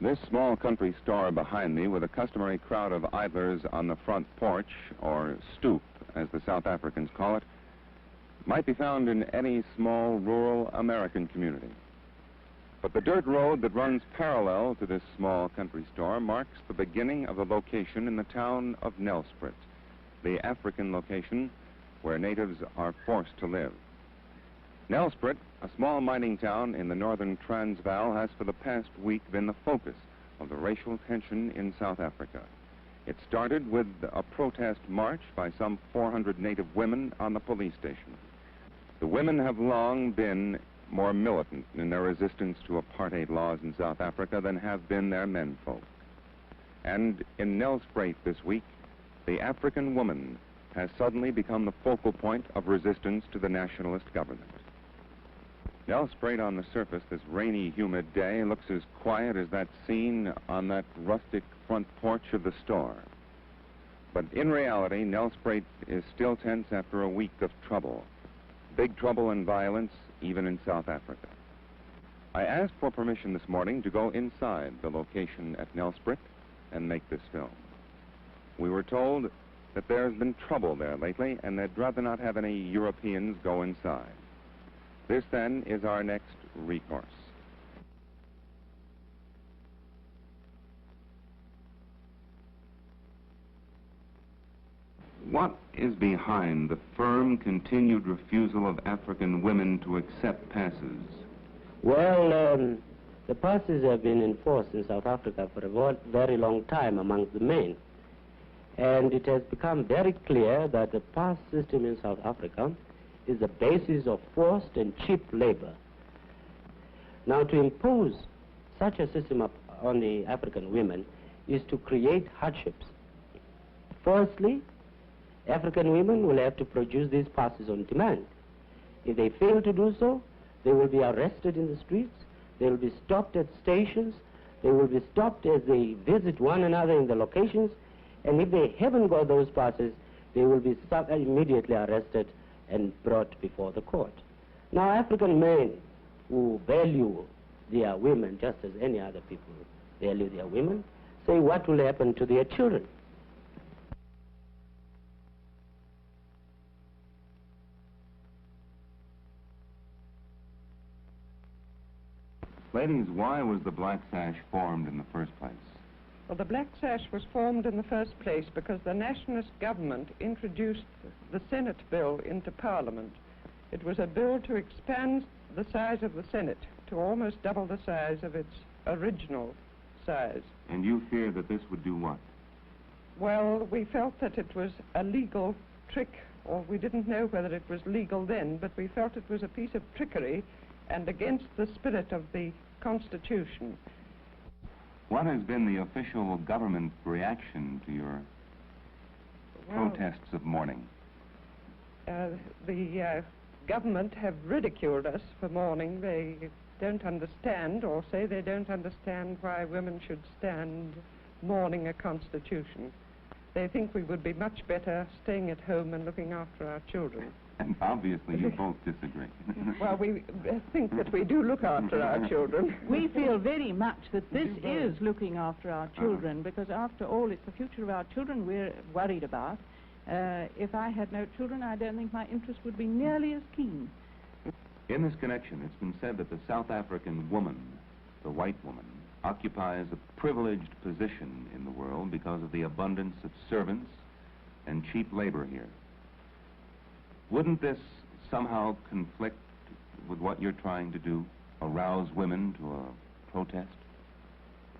This small country store behind me, with a customary crowd of idlers on the front porch, or stoop, as the South Africans call it, might be found in any small rural American community. But the dirt road that runs parallel to this small country store marks the beginning of the location in the town of Nelspruit, the African location where natives are forced to live. Nelspruit, a small mining town in the northern Transvaal, has for the past week been the focus of the racial tension in South Africa. It started with a protest march by some 400 native women on the police station. The women have long been more militant in their resistance to apartheid laws in South Africa than have been their menfolk. And in Nelspruit this week, the African woman has suddenly become the focal point of resistance to the nationalist government. Nelspruit on the surface this rainy, humid day looks as quiet as that scene on that rustic front porch of the store. But in reality, Nelspruit is still tense after a week of trouble. Big trouble and violence, even in South Africa. I asked for permission this morning to go inside the location at Nelspruit and make this film. We were told that there's been trouble there lately and they'd rather not have any Europeans go inside. This, then, is our next recourse. What is behind the firm, continued refusal of African women to accept passes? Well, the passes have been enforced in South Africa for a very long time amongst the men. And it has become very clear that the pass system in South Africa is the basis of forced and cheap labor. Now, to impose such a system on the African women is to create hardships. Firstly, African women will have to produce these passes on demand. If they fail to do so, they will be arrested in the streets, they will be stopped at stations, they will be stopped as they visit one another in the locations, and if they haven't got those passes, they will be immediately arrested and brought before the court. Now, African men who value their women just as any other people value their women, say what will happen to their children. Ladies, why was the Black Sash formed in the first place? Well, the Black Sash was formed in the first place because the nationalist government introduced the Senate bill into Parliament. It was a bill to expand the size of the Senate to almost double the size of its original size. And you fear that this would do what? Well, we felt that it was a legal trick, or we didn't know whether it was legal then, but we felt it was a piece of trickery and against the spirit of the Constitution. What has been the official government reaction to your protests of mourning? The government have ridiculed us for mourning. They don't understand, or say they don't understand, why women should stand mourning a constitution. They think we would be much better staying at home and looking after our children. And obviously you both disagree. Well, we think that we do look after our children. We feel very much that this is looking after our children, because after all, it's the future of our children we're worried about. If I had no children, I don't think my interest would be nearly as keen. In this connection, it's been said that the South African woman, the white woman, occupies a privileged position in the world because of the abundance of servants and cheap labor here. Wouldn't this somehow conflict with what you're trying to do, arouse women to a protest?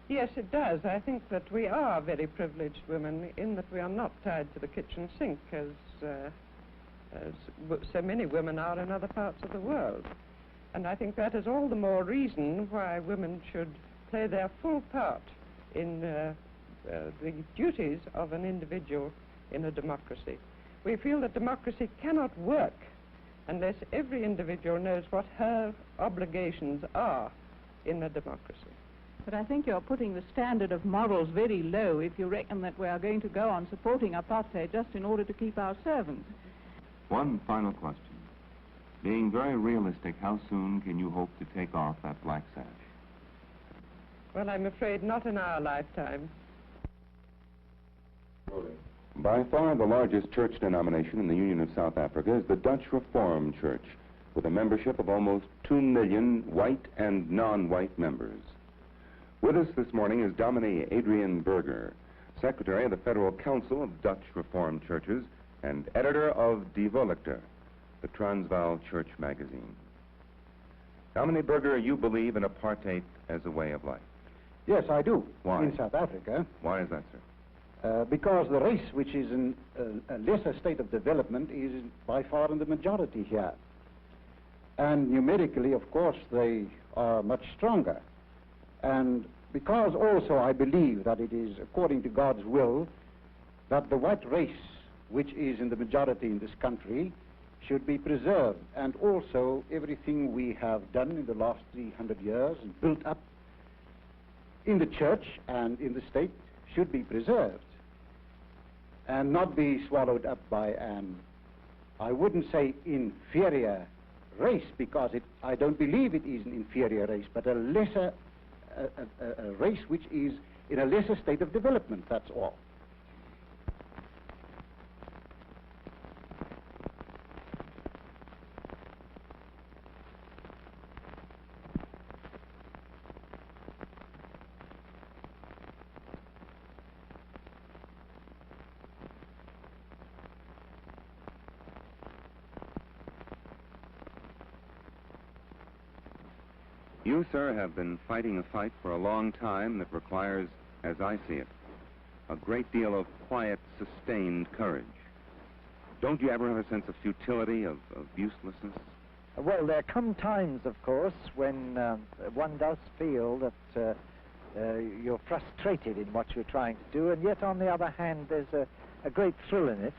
Yes, it does. I think that we are very privileged women in that we are not tied to the kitchen sink as so many women are in other parts of the world. And I think that is all the more reason why women should play their full part in the duties of an individual in a democracy. We feel that democracy cannot work unless every individual knows what her obligations are in a democracy. But I think you're putting the standard of morals very low if you reckon that we are going to go on supporting apartheid just in order to keep our servants. One final question. Being very realistic, how soon can you hope to take off that black sash? Well, I'm afraid not in our lifetime. By far the largest church denomination in the Union of South Africa is the Dutch Reformed Church, with a membership of almost 2 million white and non-white members. With us this morning is Dominee Adrian Berger, Secretary of the Federal Council of Dutch Reformed Churches and editor of Die Volkte, the Transvaal Church magazine. Dominee Berger, you believe in apartheid as a way of life? Yes, I do. Why? In South Africa. Why is that, sir? Because the race, which is in a lesser state of development, is by far in the majority here. And numerically, of course, they are much stronger. And because also I believe that it is according to God's will that the white race, which is in the majority in this country, should be preserved. And also everything we have done in the last 300 years and built up in the church and in the state should be preserved and not be swallowed up by an, I wouldn't say inferior race, because I don't believe it is an inferior race, but a lesser a race which is in a lesser state of development, that's all. You, sir, have been fighting a fight for a long time that requires, as I see it, a great deal of quiet, sustained courage. Don't you ever have a sense of futility, of uselessness? Well, there come times, of course, when one does feel that you're frustrated in what you're trying to do, and yet, on the other hand, there's a great thrill in it.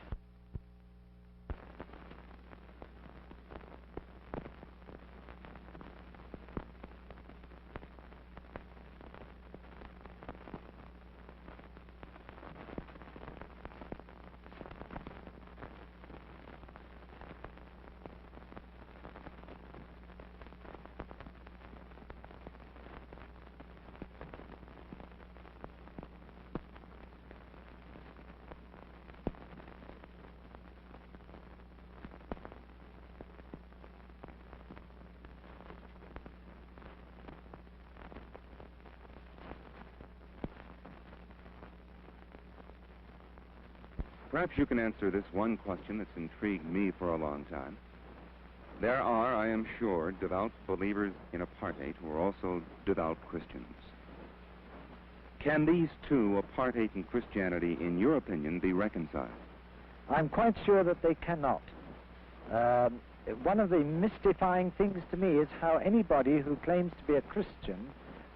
Perhaps you can answer this one question that's intrigued me for a long time. There are, I am sure, devout believers in apartheid who are also devout Christians. Can these two, apartheid and Christianity, in your opinion, be reconciled? I'm quite sure that they cannot. One of the mystifying things to me is how anybody who claims to be a Christian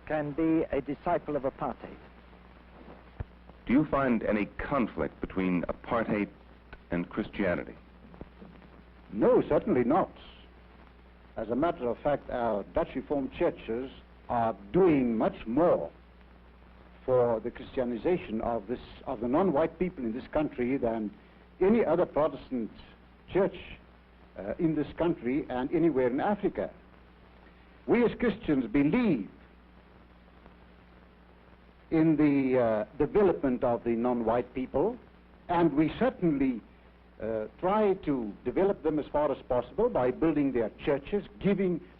can be a disciple of apartheid. Do you find any conflict between apartheid and Christianity? No, certainly not. As a matter of fact, our Dutch Reformed churches are doing much more for the Christianization of the non-white people in this country than any other Protestant church in this country and anywhere in Africa. We as Christians believe in the development of the non-white people, and we certainly try to develop them as far as possible by building their churches,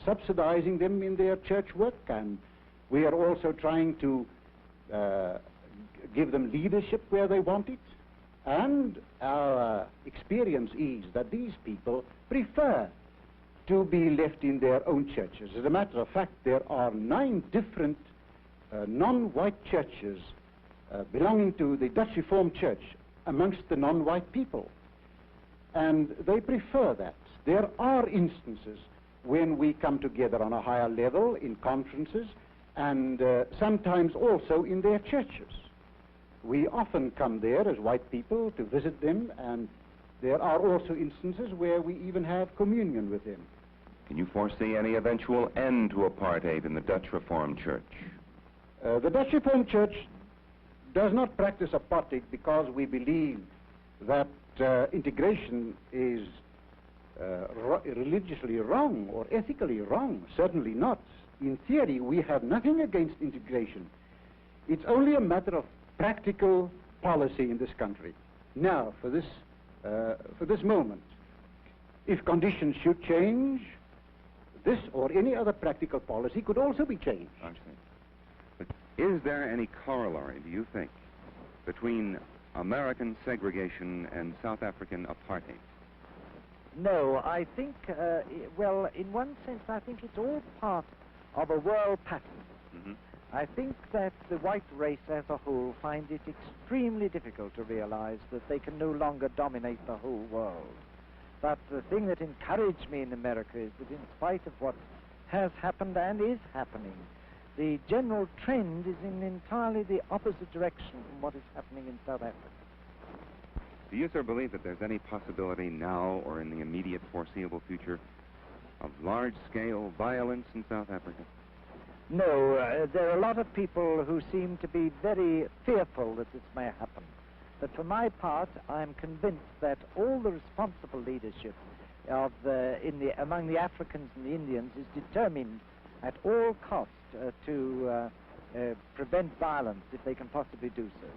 subsidizing them in their church work, and we are also trying to give them leadership where they want it. And our experience is that these people prefer to be left in their own churches. As a matter of fact, there are 9 different non-white churches belonging to the Dutch Reformed Church amongst the non-white people. And they prefer that. There are instances when we come together on a higher level in conferences and sometimes also in their churches. We often come there as white people to visit them, and there are also instances where we even have communion with them. Can you foresee any eventual end to apartheid in the Dutch Reformed Church? The Dutch Reformed Church does not practice apartheid because we believe that integration is religiously wrong or ethically wrong. Certainly not. in theory, we have nothing against integration. It's only a matter of practical policy in this country. Now, for this moment, if conditions should change, this or any other practical policy could also be changed. I see. But is there any corollary, do you think, between American segregation and South African apartheid? No, I think, well, in one sense, I think it's all part of a world pattern. Mm-hmm. I think that the white race as a whole find it extremely difficult to realize that they can no longer dominate the whole world. But the thing that encouraged me in America is that in spite of what has happened and is happening, the general trend is in entirely the opposite direction from what is happening in South Africa. Do you, sir, believe that there's any possibility now or in the immediate foreseeable future of large-scale violence in South Africa? No, there are a lot of people who seem to be very fearful that this may happen. But for my part, I am convinced that all the responsible leadership among the Africans and the Indians is determined at all costs to prevent violence if they can possibly do so.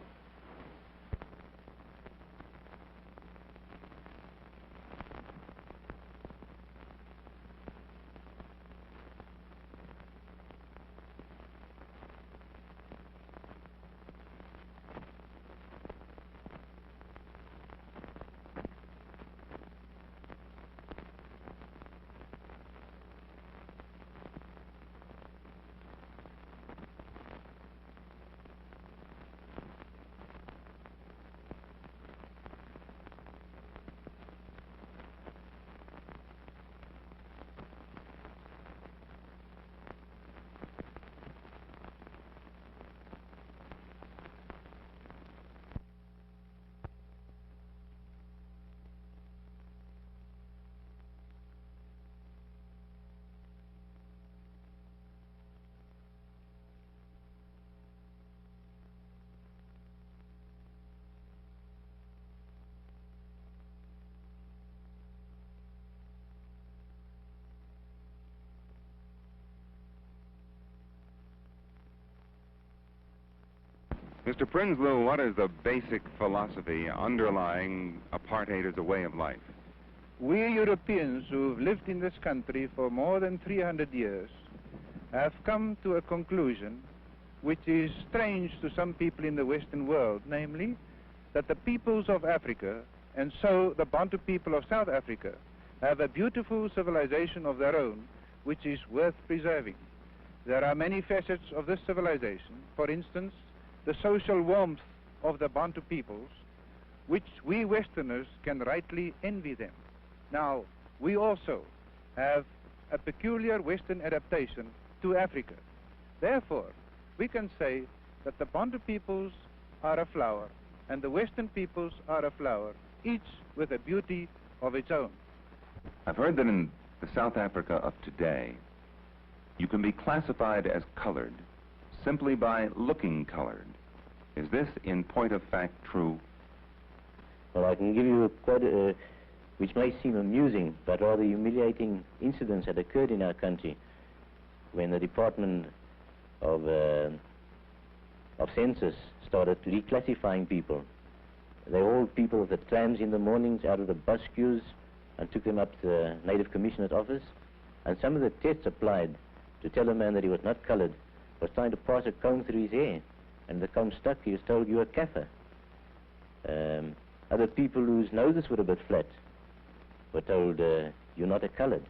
Mr. Prinsloo, what is the basic philosophy underlying apartheid as a way of life? We Europeans who've lived in this country for more than 300 years have come to a conclusion which is strange to some people in the Western world, namely that the peoples of Africa, and so the Bantu people of South Africa, have a beautiful civilization of their own which is worth preserving. There are many facets of this civilization. For instance, the social warmth of the Bantu peoples, which we Westerners can rightly envy them. Now, we also have a peculiar Western adaptation to Africa. Therefore, we can say that the Bantu peoples are a flower and the Western peoples are a flower, each with a beauty of its own. I've heard that in the South Africa of today, you can be classified as colored simply by looking colored. Is this, in point of fact, true? Well, I can give you quite a, which may seem amusing, but rather humiliating incidents that occurred in our country when the Department of Census started reclassifying people. They hauled people with the trams in the mornings out of the bus queues and took them up to the Native Commissioner's office. And some of the tests applied to tell a man that he was not colored was trying to pass a comb through his hair. And the comb stuck, he was told, "You're a Kaffir." Other people whose noses were a bit flat were told, "You're not a colored."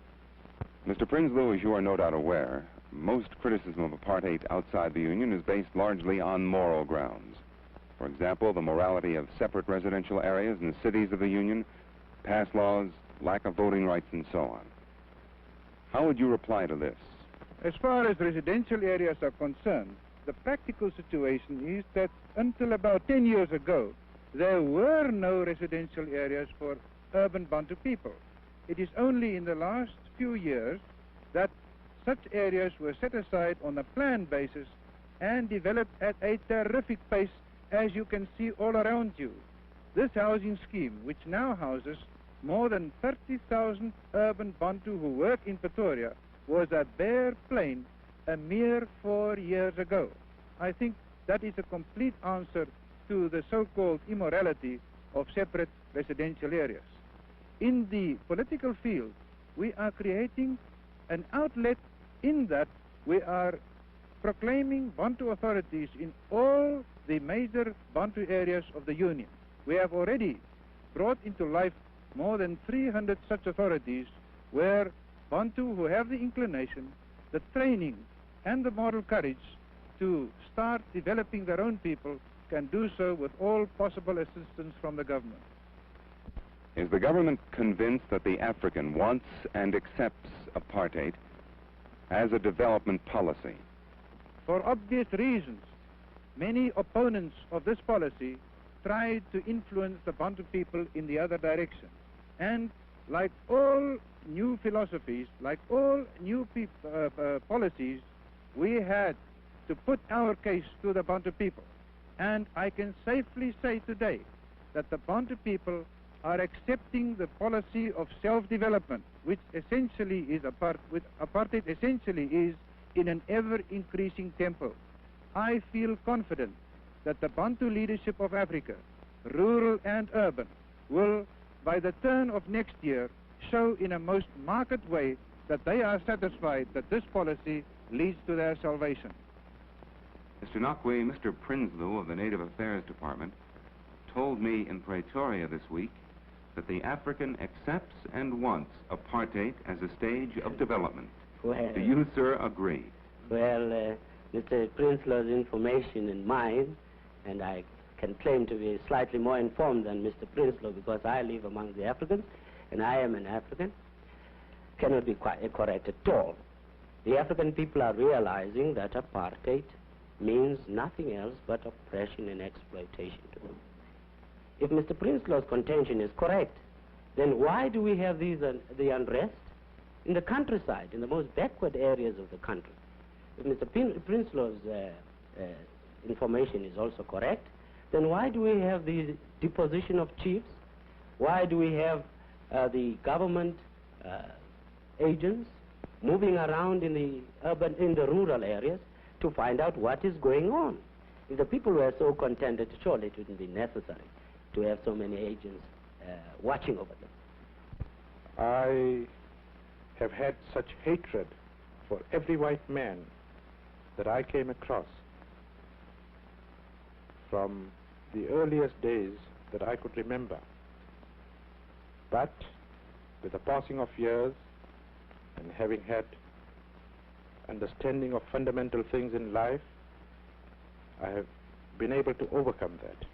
Mr. Prinsloo, as you are no doubt aware, most criticism of apartheid outside the Union is based largely on moral grounds. For example, the morality of separate residential areas in the cities of the Union, past laws, lack of voting rights, and so on. How would you reply to this? As far as residential areas are concerned, the practical situation is that until about 10 years ago, there were no residential areas for urban Bantu people. It is only in the last few years that such areas were set aside on a planned basis and developed at a terrific pace, as you can see all around you. This housing scheme, which now houses more than 30,000 urban Bantu who work in Pretoria, was a bare plain a mere 4 years ago. I think that is a complete answer to the so-called immorality of separate residential areas. In the political field, we are creating an outlet in that we are proclaiming Bantu authorities in all the major Bantu areas of the Union. We have already brought into life more than 300 such authorities where Bantu who have the inclination, the training and the moral courage to start developing their own people can do so with all possible assistance from the government. Is the government convinced that the African wants and accepts apartheid as a development policy? For obvious reasons, many opponents of this policy tried to influence the Bantu people in the other direction. And like all new philosophies, like all new policies, we had to put our case to the Bantu people. And I can safely say today that the Bantu people are accepting the policy of self-development, which essentially is apartheid essentially is in an ever-increasing tempo. I feel confident that the Bantu leadership of Africa, rural and urban, will, by the turn of next year, show in a most marked way that they are satisfied that this policy leads to their salvation. Mr. Nakwe, Mr. Prinsloo of the Native Affairs Department told me in Pretoria this week that the African accepts and wants apartheid as a stage of development. Well, do you, sir, agree? Well, Mr. Prinsloo's information and mine, and I can claim to be slightly more informed than Mr. Prinsloo because I live among the Africans, and I am an African, cannot be quite correct at all. The African people are realizing that apartheid means nothing else but oppression and exploitation to them. If Mr. Prinsloo's contention is correct, then why do we have the unrest in the countryside, in the most backward areas of the country? If Mr. Prinsloo's information is also correct, then why do we have the deposition of chiefs? Why do we have the government agents moving around in the rural areas to find out what is going on? If the people were so contented, surely it wouldn't be necessary to have so many agents watching over them. I have had such hatred for every white man that I came across from the earliest days that I could remember. But with the passing of years and having had understanding of fundamental things in life, I have been able to overcome that.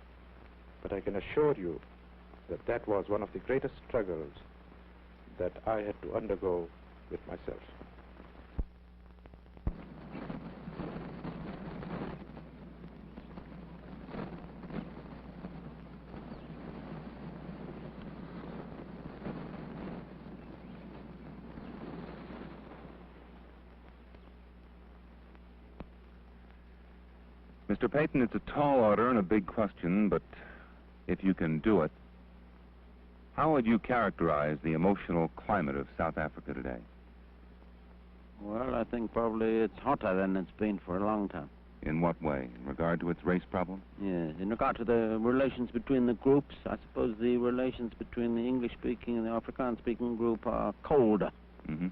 But I can assure you that that was one of the greatest struggles that I had to undergo with myself. Mr. Payton, it's a tall order and a big question, but if you can do it, how would you characterize the emotional climate of South Africa today? Well, I think probably it's hotter than it's been for a long time. In what way? In regard to its race problem? Yes, in regard to the relations between the groups, I suppose the relations between the English-speaking and the Afrikaans-speaking group are colder. Mm-hmm.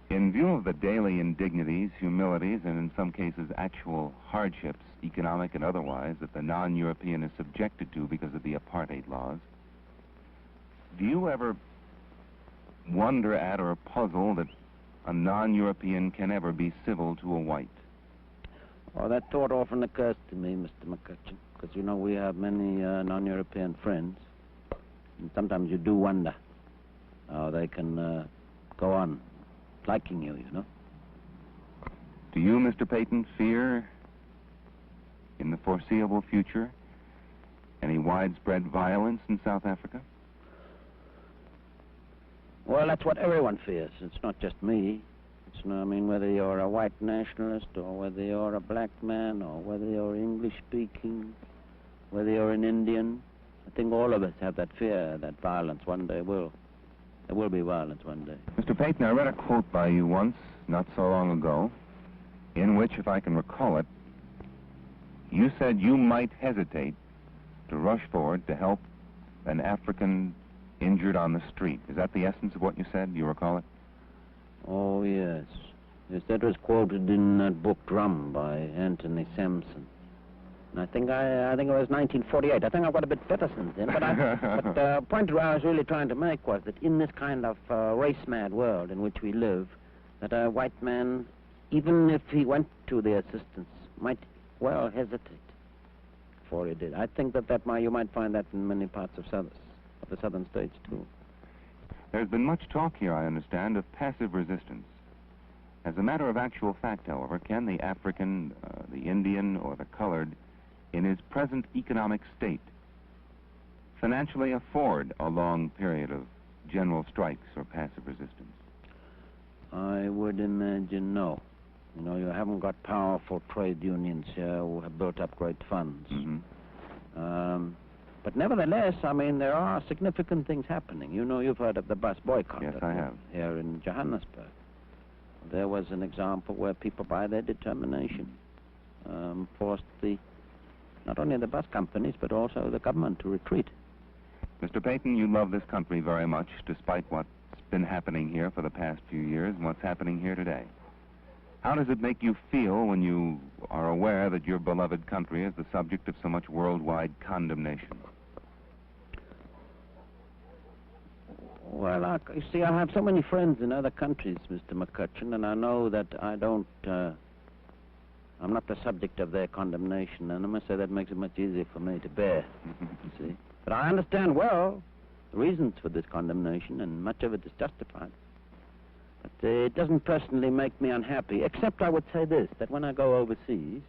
In view of the daily indignities, humilities, and in some cases actual hardships, economic and otherwise, that the non-European is subjected to because of the apartheid laws, do you ever wonder at or puzzle that a non-European can ever be civil to a white? Well, that thought often occurs to me, Mr. McCutcheon, because, you know, we have many non-European friends, and sometimes you do wonder how they can go on liking you, you know. Do you, Mr. Payton, fear in the foreseeable future any widespread violence in South Africa? Well, that's what everyone fears. It's not just me. It's not, I mean, whether you're a white nationalist or whether you're a black man or whether you're English-speaking, whether you're an Indian, I think all of us have that fear that violence one day will. There will be violence one day. Mr. Payton, I read a quote by you once, not so long ago, in which, if I can recall it, you said you might hesitate to rush forward to help an African injured on the street. Is that the essence of what you said? Do you recall it? Oh, yes. Yes, that was quoted in that book Drum by Anthony Sampson. And I think it was 1948. I think I've got a bit better since then. But the point I was really trying to make was that in this kind of race-mad world in which we live, that a white man, even if he went to the assistance, might well hesitate before he did. I think that you might find that in many parts of the southern states, too. There's been much talk here, I understand, of passive resistance. As a matter of actual fact, however, can the African, the Indian, or the colored, in his present economic state, financially afford a long period of general strikes or passive resistance? I would imagine no. You know, you haven't got powerful trade unions here who have built up great funds. Mm-hmm. But nevertheless, I mean, there are significant things happening. You know, you've heard of the bus boycott. Yes, I have. Here in Johannesburg. There was an example where people, by their determination, forced not only the bus companies, but also the government to retreat. Mr. Payton, you love this country very much, despite what's been happening here for the past few years and what's happening here today. How does it make you feel when you are aware that your beloved country is the subject of so much worldwide condemnation? Well, you see, I have so many friends in other countries, Mr. McCutcheon, and I know that I'm not the subject of their condemnation, and I must say that makes it much easier for me to bear, you see. But I understand well the reasons for this condemnation, and much of it is justified. But it doesn't personally make me unhappy, except I would say this, that when I go overseas,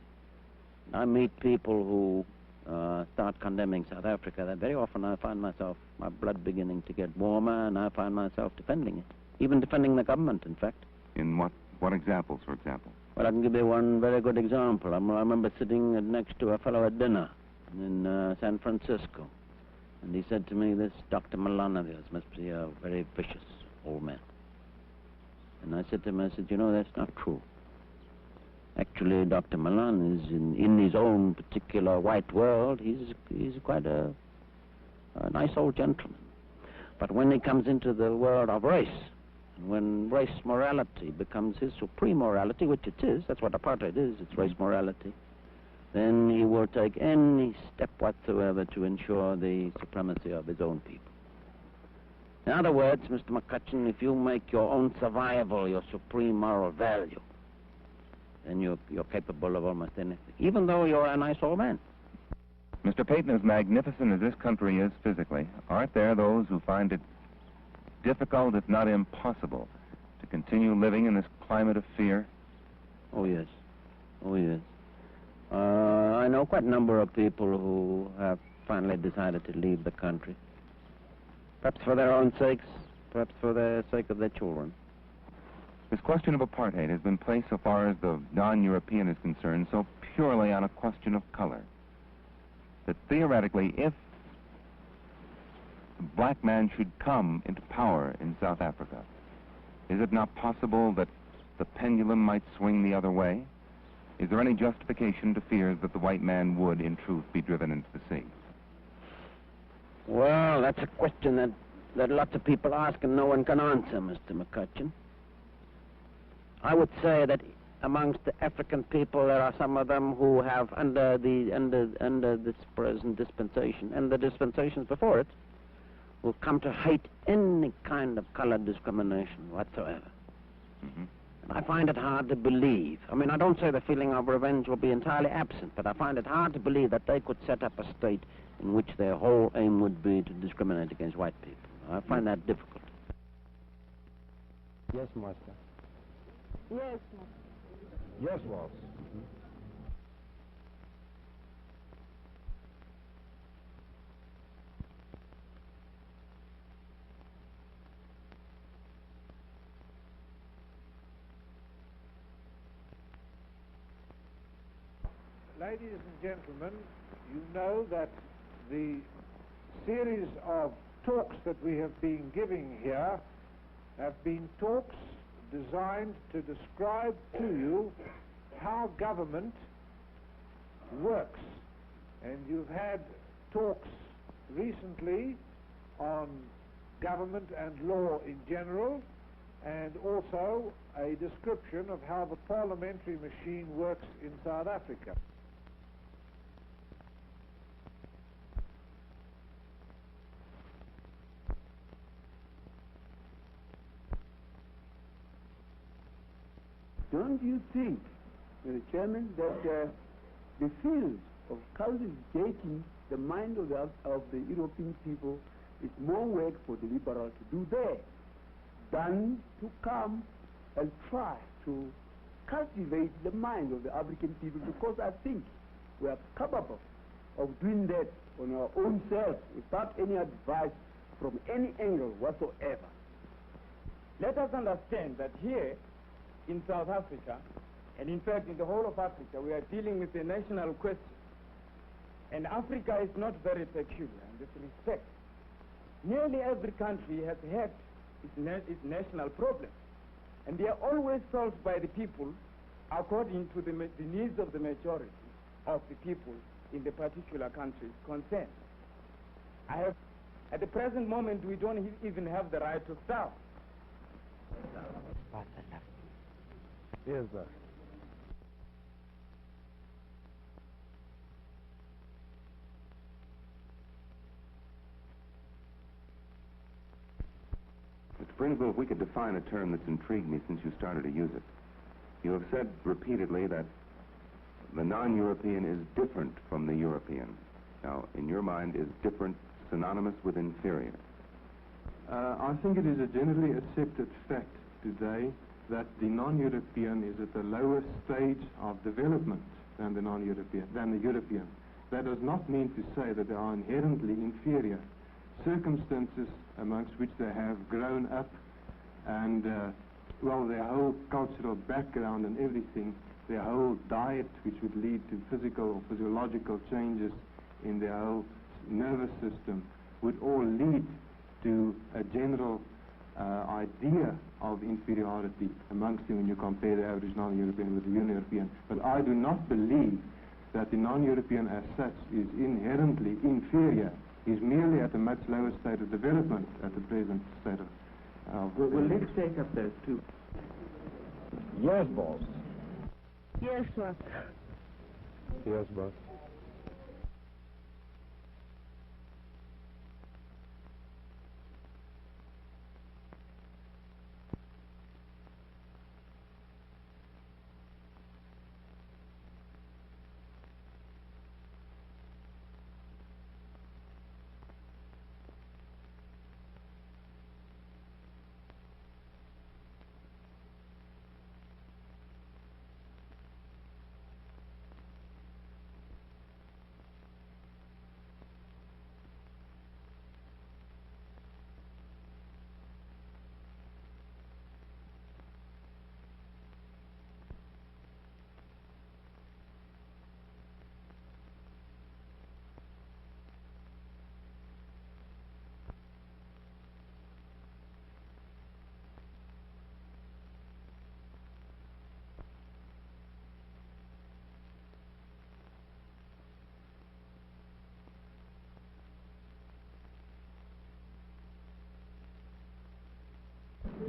I meet people who start condemning South Africa, that very often I find my blood beginning to get warmer, and I find myself defending it, even defending the government, in fact. In what examples, for example? Well, I can give you one very good example. I remember sitting next to a fellow at dinner in San Francisco, and he said to me, this Dr. Milan of yours must be a very vicious old man. And I said to him, you know, that's not true. Actually, Dr. Milan is in his own particular white world, he's quite a nice old gentleman. But when he comes into the world of race, and when race morality becomes his supreme morality, which it is, that's what apartheid is, it's race morality, then he will take any step whatsoever to ensure the supremacy of his own people. In other words, Mr. McCutcheon, if you make your own survival your supreme moral value, then you're capable of almost anything, even though you're a nice old man. Mr. Payton, as magnificent as this country is physically, aren't there those who find it difficult, if not impossible, to continue living in this climate of fear? Oh, yes. Oh, yes. I know quite a number of people who have finally decided to leave the country. Perhaps for their own sakes, perhaps for the sake of their children. This question of apartheid has been placed, so far as the non-European is concerned, so purely on a question of color, that theoretically, if a black man should come into power in South Africa, is it not possible that the pendulum might swing the other way? Is there any justification to fears that the white man would, in truth, be driven into the sea? Well, that's a question that lots of people ask and no one can answer, Mr. McCutcheon. I would say that amongst the African people, there are some of them who have, under this present dispensation and the dispensations before it, will come to hate any kind of color discrimination whatsoever. Mm-hmm. And I find it hard to believe. I mean, I don't say the feeling of revenge will be entirely absent, but I find it hard to believe that they could set up a state in which their whole aim would be to discriminate against white people. I find that difficult. Yes, Master. Yes, Yes, Waltz. Ladies and gentlemen, you know that the series of talks that we have been giving here have been talks designed to describe to you how how government works. And you've had talks recently on government and law in general, and also a description of how the parliamentary machine works in South Africa. Don't you think, Mr. Chairman, that the field of cultivating the mind of the European people is more work for the liberals to do there than to come and try to cultivate the mind of the African people, because I think we are capable of doing that on our own selves without any advice from any angle whatsoever. Let us understand that here in South Africa, and in fact in the whole of Africa, we are dealing with a national question. And Africa is not very peculiar in this respect. Nearly every country has had its national problems, and they are always solved by the people according to the needs of the majority of the people in the particular countries concerned. At the present moment, we don't even have the right to starve. Yes, sir. Mr. Brinslow, if we could define a term that's intrigued me since you started to use it. You have said repeatedly that the non-European is different from the European. Now, in your mind, is different synonymous with inferior? I think it is a generally accepted fact today that the non-European is at a lower stage of development than the European. That does not mean to say that they are inherently inferior. Circumstances amongst which they have grown up and, their whole cultural background and everything, their whole diet, which would lead to physical or physiological changes in their whole nervous system, would all lead to a general idea of inferiority amongst them when you compare the average non-European with the European. But I do not believe that the non-European as such is inherently inferior. He's merely at a much lower state of development at the present state of Well, let's take up those two. Yes, boss. Yes, boss. Yes, boss.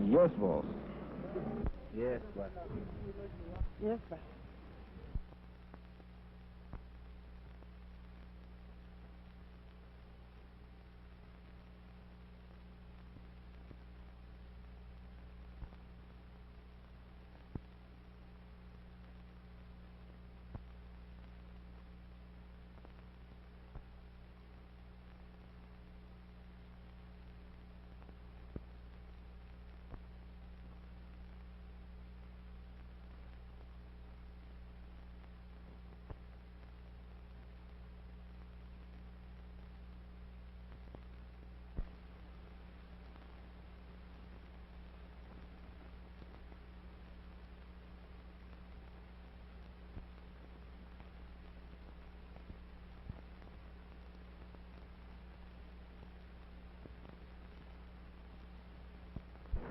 Yes, boss. Yes, boss. Yes, boss.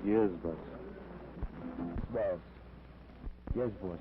Yes, boss. Boss. Yes, boss.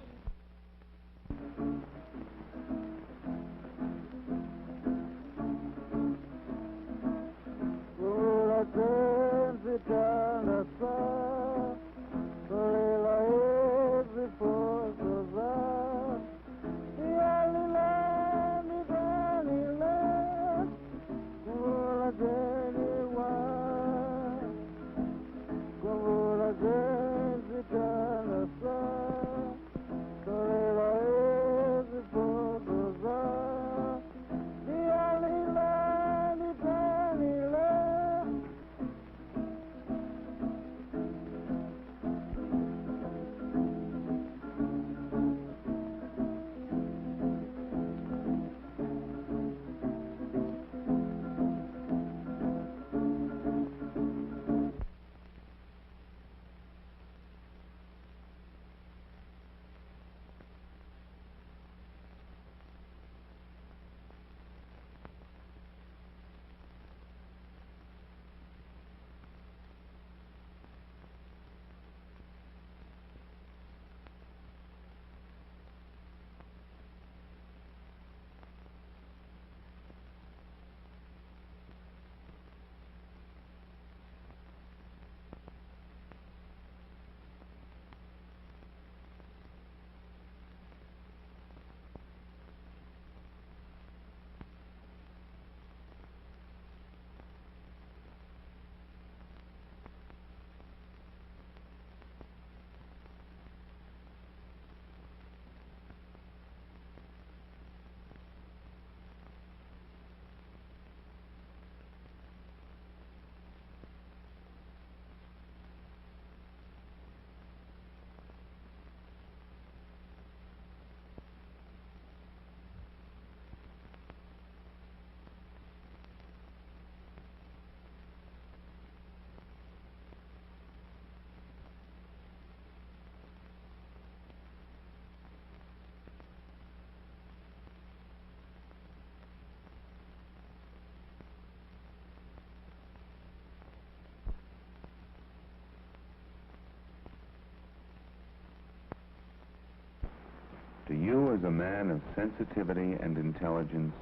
you, as a man of sensitivity and intelligence,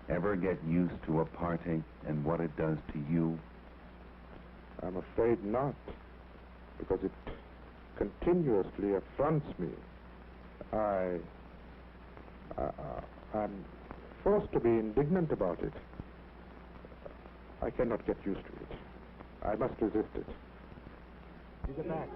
ever get used to apartheid and what it does to you? I'm afraid not, because it continuously affronts me. I'm forced to be indignant about it. I cannot get used to it. I must resist it. He's back.